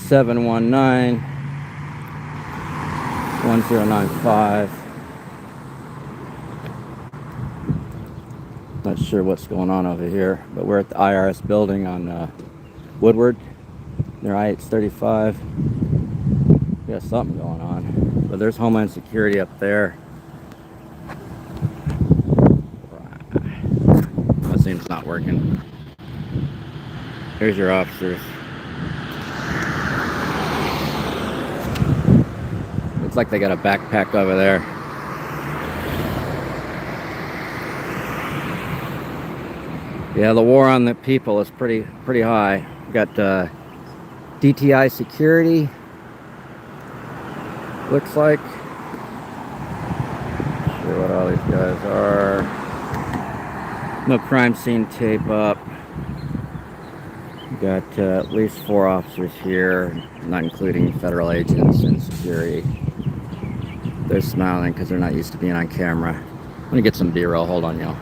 719-1095. Not sure what's going on over here, but we're at the IRS building on Woodward near I-835. We got something going on, but there's Homeland Security up there. That seems not working. Here's your officers. Looks like they got a backpack over there. Yeah, the war on the people is pretty high. We got DTI security. Looks like. Not sure what all these guys are. No crime scene tape up. We got at least 4 officers here, not including federal agents and security. They're smiling because they're not used to being on camera. I'm gonna get some B-roll. Hold on, y'all.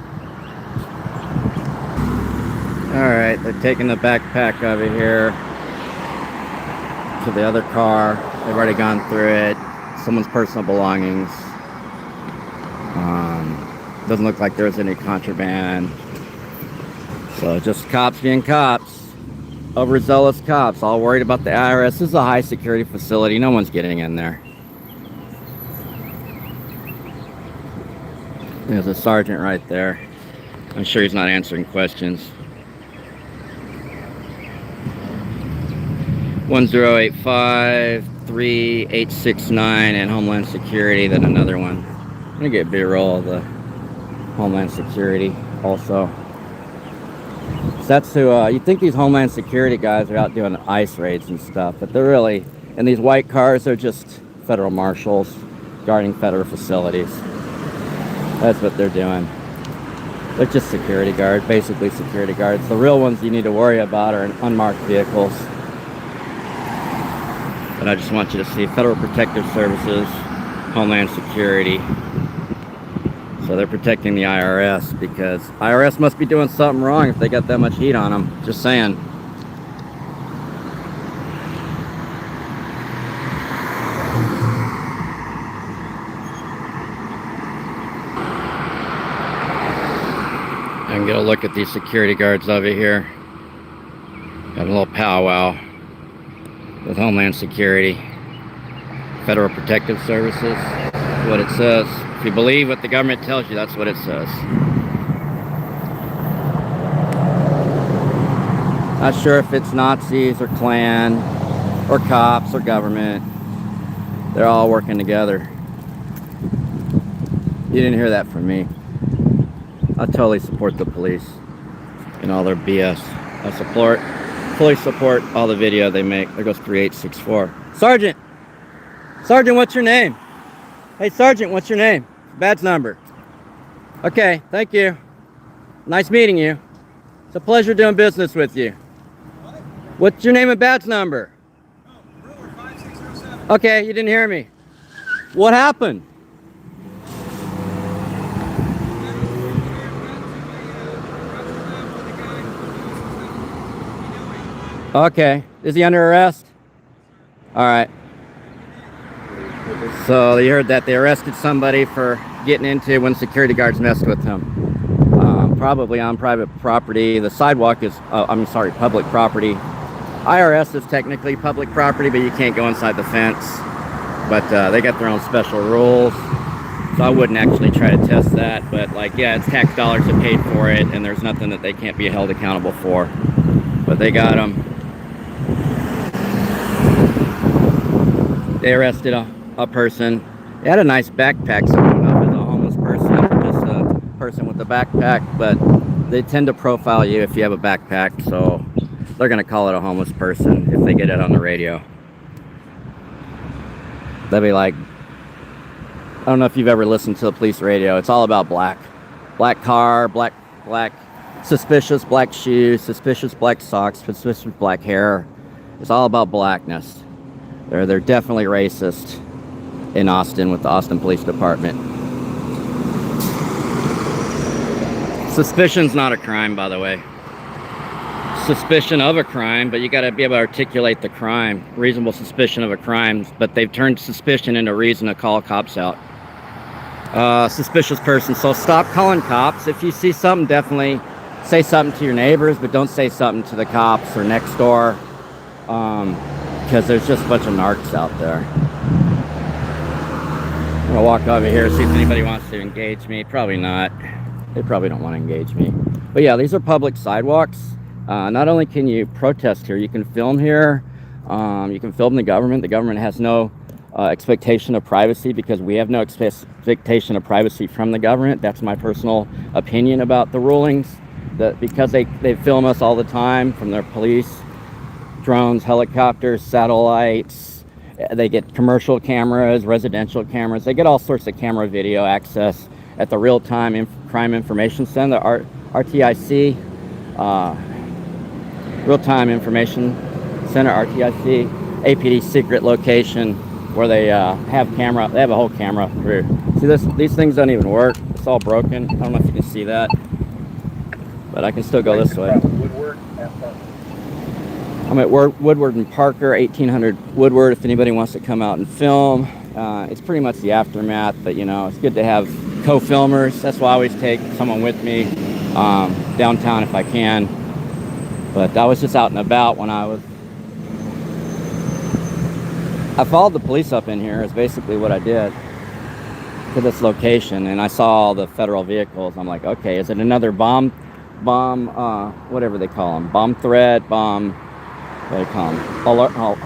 Alright, they're taking the backpack over here to the other car. They've already gone through it. Someone's personal belongings. Doesn't look like there's any contraband. So just cops being cops. Overzealous cops, all worried about the IRS. This is a high security facility. No one's getting in there. There's a sergeant right there. I'm sure he's not answering questions. 1085-3869 and Homeland Security, then another one. I'm gonna get B-roll of the Homeland Security also. So that's who, you think these Homeland Security guys are out doing ICE raids and stuff, but they're really, in these white cars, they're just federal marshals guarding federal facilities. That's what they're doing. They're just security guards, basically security guards. The real ones you need to worry about are in unmarked vehicles. But I just want you to see Federal Protective Services, Homeland Security. So they're protecting the IRS because IRS must be doing something wrong if they got that much heat on them. Just saying. I can get a look at these security guards over here. Got a little powwow with Homeland Security, Federal Protective Services. That's what it says. If you believe what the government tells you, that's what it says. Not sure if it's Nazis or Klan or cops or government. They're all working together. You didn't hear that from me. I totally support the police and all their BS. I fully support all the video they make. There goes 3864. Sergeant! Sergeant, what's your name? Hey, Sergeant, what's your name? Badge number. Okay, thank you. Nice meeting you. It's a pleasure doing business with you. What? What's your name and badge number? Oh, Brewer 5607. Okay, you didn't hear me. What happened? Okay, is he under arrest? All right. So you heard that they arrested somebody for getting into when security guards messed with him. Probably on private property. The sidewalk is, public property. IRS is technically public property, but you can't go inside the fence. But they got their own special rules. So I wouldn't actually try to test that. But yeah, it's tax dollars that paid for it, and there's nothing that they can't be held accountable for. But they got them. They arrested a person. They had a nice backpack, so I don't know if it's a homeless person or just a person with a backpack, but they tend to profile you if you have a backpack, so they're gonna call it a homeless person if they get it on the radio. They'll be like, I don't know if you've ever listened to the police radio. It's all about black. Black car, black, suspicious black shoes, suspicious black socks, suspicious black hair. It's all about blackness. They're definitely racist in Austin with the Austin Police Department. Suspicion's not a crime, by the way. suspicion of a crime, but you got to be able to articulate the crime. Reasonable suspicion of a crime, but they've turned suspicion into reason to call cops out. Suspicious person. So stop calling cops. If you see something, definitely say something to your neighbors, but don't say something to the cops or next door, because there's just a bunch of narcs out there. I'm gonna walk over here, see if anybody wants to engage me. Probably not. They probably don't want to engage me. But yeah, these are public sidewalks. Not only can you protest here, you can film here. You can film the government. The government has no expectation of privacy, because we have no expectation of privacy from the government. That's my personal opinion about the rulings. That because they film us all the time from their police, drones, helicopters, satellites. They get commercial cameras, residential cameras. They get all sorts of camera video access at the Real-Time Crime Information Center, RTIC, Real-Time Information Center, RTIC, APD secret location where they have camera. They have a whole camera crew. See this? These things don't even work. It's all broken. I don't know if you can see that, but I can still go this way. I'm at Woodward and Parker, 1800 Woodward, if anybody wants to come out and film. It's pretty much the aftermath, but you know, it's good to have co-filmers. That's why I always take someone with me downtown if I can. But I was just out and about when I followed the police up in here is basically what I did to this location, and I saw all the federal vehicles. I'm like, okay, is it another bomb, whatever they call them, bomb threat, what do they call them,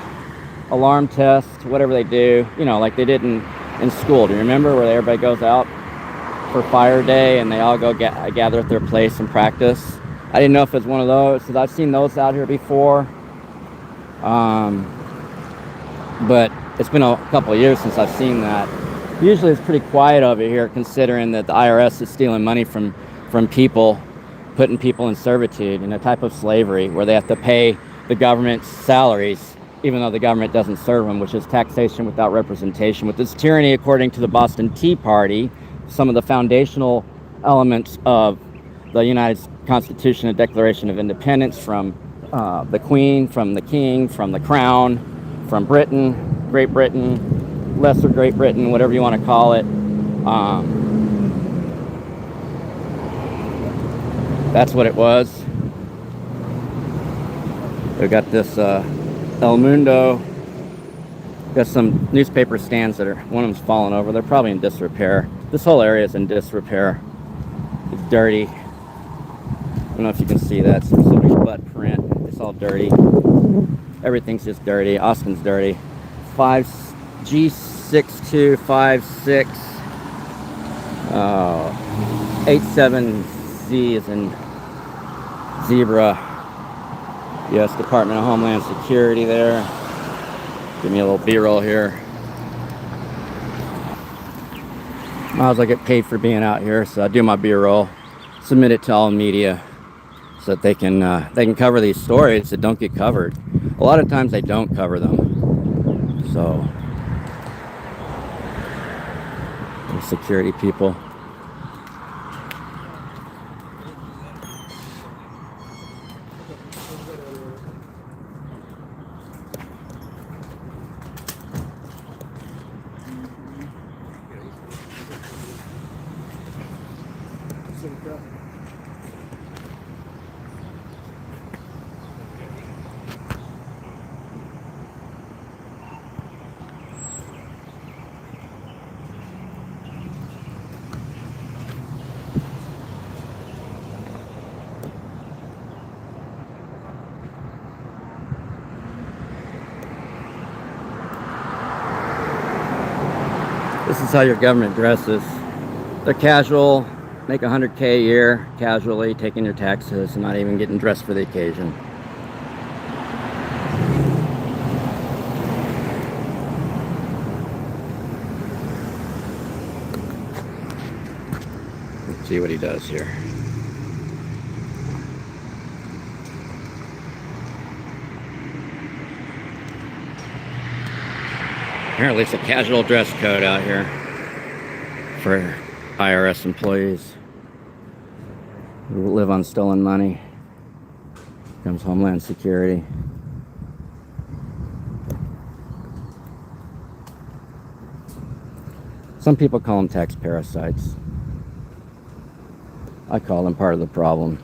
alarm test, whatever they do, you know, like they did in school. Do you remember where everybody goes out for fire day and they all go gather at their place and practice? I didn't know if it was one of those, because I've seen those out here before. But it's been a couple of years since I've seen that. Usually it's pretty quiet over here, considering that the IRS is stealing money from people, putting people in servitude, in a type of slavery where they have to pay the government's salaries, even though the government doesn't serve them, which is taxation without representation. With this tyranny, according to the Boston Tea Party, some of the foundational elements of the United Constitution and Declaration of Independence, from the Queen, from the King, from the Crown, from Britain, Great Britain, Lesser Great Britain, whatever you want to call it. That's what it was. We got this El Mundo. Got some newspaper stands that one of them's fallen over. They're probably in disrepair. This whole area is in disrepair. It's dirty. I don't know if you can see that. Some somebody's butt print. It's all dirty. Everything's just dirty. Austin's dirty. G6256 87Z is in zebra. U.S. Department of Homeland Security there. Give me a little B-roll here. Might as well get paid for being out here, so I do my B-roll, submit it to all media, so that they can cover these stories that don't get covered. A lot of times they don't cover them. So, the security people. This is how your government dresses. They're casual, make $100K a year, casually taking your taxes and not even getting dressed for the occasion. Let's see what he does here. Apparently it's a casual dress code out here for IRS employees who live on stolen money. Comes Homeland Security. Some people call them tax parasites. I call them part of the problem.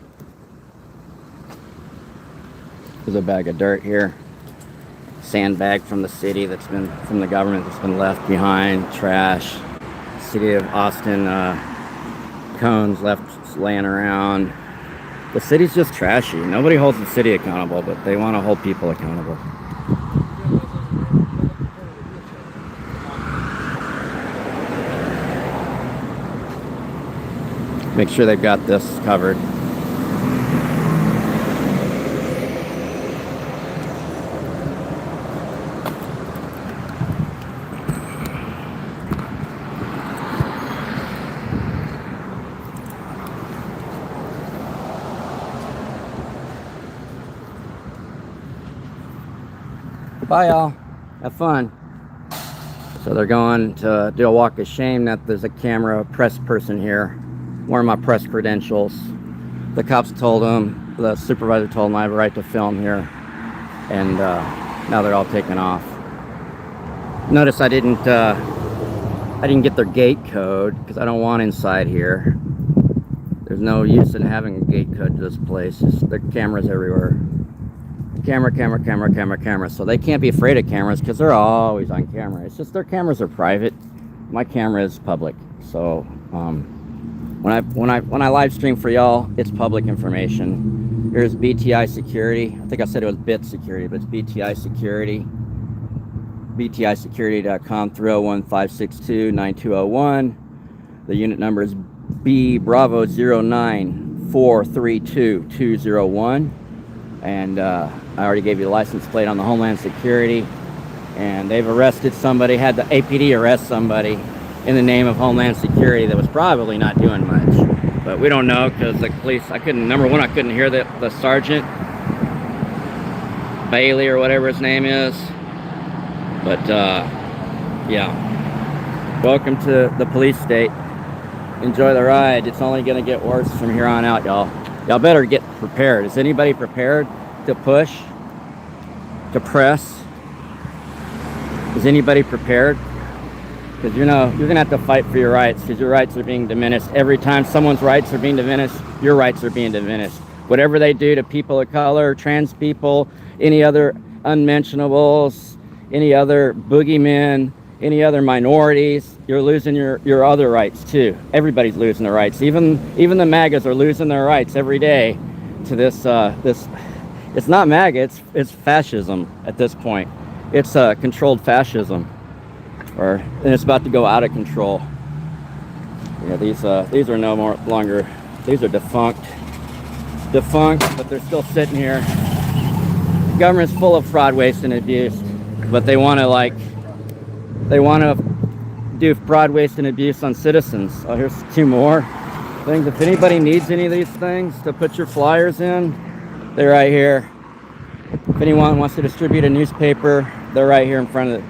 There's a bag of dirt here. Sandbag from the city that's been, from the government that's been left behind. Trash. City of Austin cones left laying around. The city's just trashy. Nobody holds the city accountable, but they want to hold people accountable. Make sure they've got this covered. Bye, y'all. Have fun. So they're going to do a walk of shame that there's a camera press person here. One of my press credentials. The cops told him, the supervisor told him I have a right to film here. And now they're all taken off. Notice I didn't get their gate code because I don't want inside here. There's no use in having a gate code to this place. There are cameras everywhere. Camera. So they can't be afraid of cameras because they're always on camera. It's just their cameras are private. My camera is public. So when I live stream for y'all, it's public information. Here's BTI Security. I think I said it was BIT Security, but it's BTI Security. BTIsecurity.com 301-562-9201. The unit number is B Bravo 09432201. And I already gave you the license plate on the Homeland Security. And they've arrested somebody, had the APD arrest somebody in the name of Homeland Security that was probably not doing much. But we don't know because the police, number one, I couldn't hear the sergeant, Bailey or whatever his name is. But yeah, welcome to the police state. Enjoy the ride. It's only gonna get worse from here on out, y'all. Y'all better get prepared. Is anybody prepared to push, to press? Is anybody prepared? Because you're gonna have to fight for your rights, because your rights are being diminished. Every time someone's rights are being diminished, your rights are being diminished. Whatever they do to people of color, trans people, any other unmentionables, any other boogeymen, any other minorities, you're losing your other rights too. Everybody's losing their rights. Even the MAGAs are losing their rights every day to this it's not MAGA, it's fascism at this point. It's controlled fascism. And it's about to go out of control. Yeah, these are no longer, these are defunct, but they're still sitting here. The government's full of fraud, waste, and abuse, but they want to do fraud, waste, and abuse on citizens. Oh, here's two more things. If anybody needs any of these things to put your flyers in, they're right here. If anyone wants to distribute a newspaper, they're right here in front of the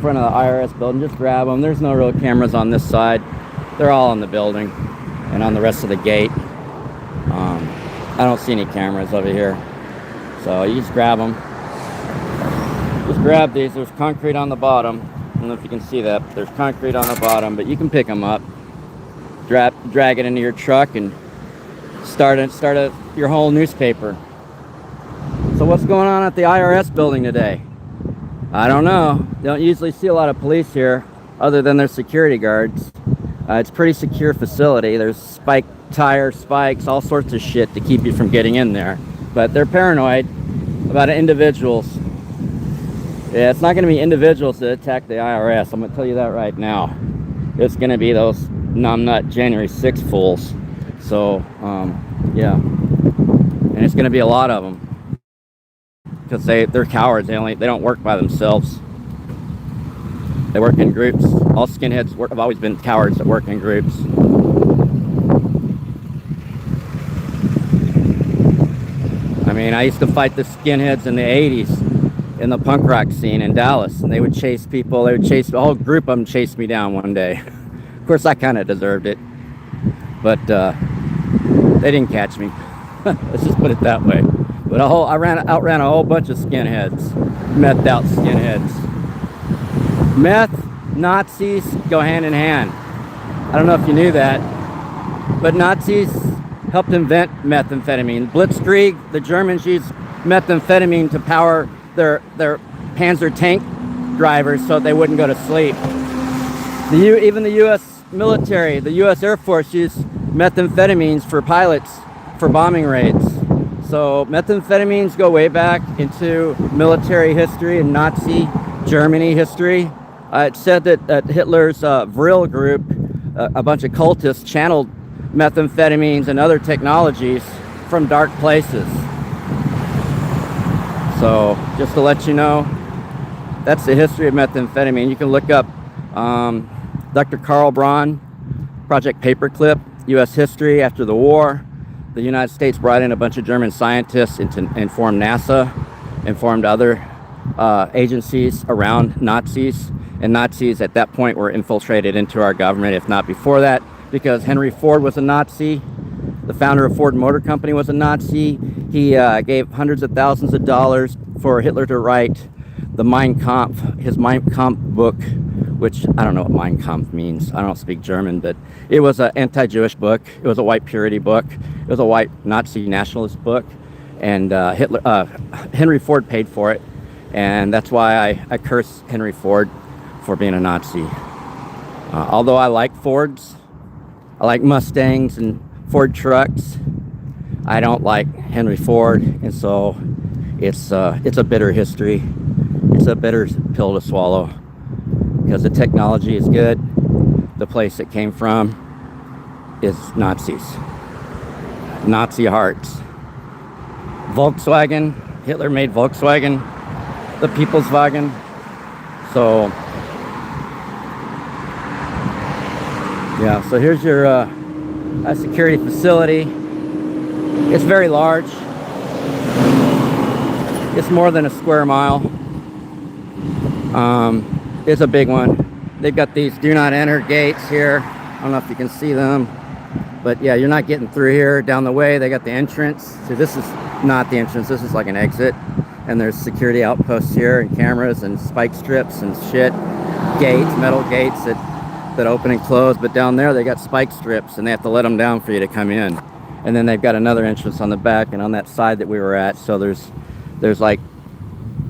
IRS building. Just grab them. There's no real cameras on this side. They're all in the building and on the rest of the gate. I don't see any cameras over here, so you just grab them. Just grab these. There's concrete on the bottom. I don't know if you can see that, but there's concrete on the bottom, but you can pick them up, drag it into your truck, and start your whole newspaper. So what's going on at the IRS building today? I don't know. Don't usually see a lot of police here other than their security guards. It's a pretty secure facility. There's tire spikes, all sorts of shit to keep you from getting in there. But they're paranoid about individuals. Yeah, it's not going to be individuals that attack the IRS. I'm going to tell you that right now. It's going to be those numbnut January 6 fools. So, yeah. And it's going to be a lot of them. Because they're cowards. They don't work by themselves. They work in groups. All skinheads have always been cowards that work in groups. I mean, I used to fight the skinheads in the 80s in the punk rock scene in Dallas, and they would chase people. They would chase, a whole group of them chased me down one day. Of course, I kind of deserved it, but they didn't catch me. Let's just put it that way. But outran a whole bunch of skinheads, methed out skinheads. Meth, Nazis go hand in hand. I don't know if you knew that, but Nazis helped invent methamphetamine. Blitzkrieg, the Germans used methamphetamine to power their Panzer tank drivers so they wouldn't go to sleep. Even the U.S. military, the U.S. Air Force used methamphetamines for pilots for bombing raids. So methamphetamines go way back into military history and Nazi Germany history. It's said that Hitler's Vril group, a bunch of cultists, channeled methamphetamines and other technologies from dark places. So just to let you know, that's the history of methamphetamine. You can look up Dr. Carl Braun, Project Paperclip, U.S. history after the war. The United States brought in a bunch of German scientists to inform NASA, informed other agencies around Nazis. And Nazis at that point were infiltrated into our government, if not before that, because Henry Ford was a Nazi. The founder of Ford Motor Company was a Nazi. He gave hundreds of thousands of dollars for Hitler to write the Mein Kampf, his Mein Kampf book, which I don't know what Mein Kampf means. I don't speak German, but it was an anti-Jewish book. It was a white purity book. It was a white Nazi nationalist book. And Henry Ford paid for it. And that's why I curse Henry Ford for being a Nazi. Although I like Fords, I like Mustangs and Ford trucks, I don't like Henry Ford, and so it's a bitter history. It's a bitter pill to swallow because the technology is good. The place it came from is Nazis, Nazi hearts. Volkswagen, Hitler made Volkswagen, the People's Wagen. So yeah, so here's your security facility. It's very large. It's more than a square mile. It's a big one. They've got these do not enter gates here. I don't know if you can see them, but yeah, you're not getting through here. Down the way, they got the entrance. So this is not the entrance. This is like an exit. And there's security outposts here and cameras and spike strips and shit. Gates, metal gates that open and close, but down there they got spike strips and they have to let them down for you to come in. And then they've got another entrance on the back and on that side that we were at. So there's like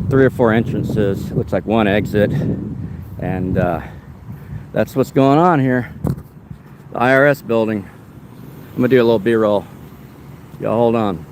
3 or 4 entrances. It looks like 1 exit. And that's what's going on here. The IRS building. I'm gonna do a little B-roll. Y'all hold on.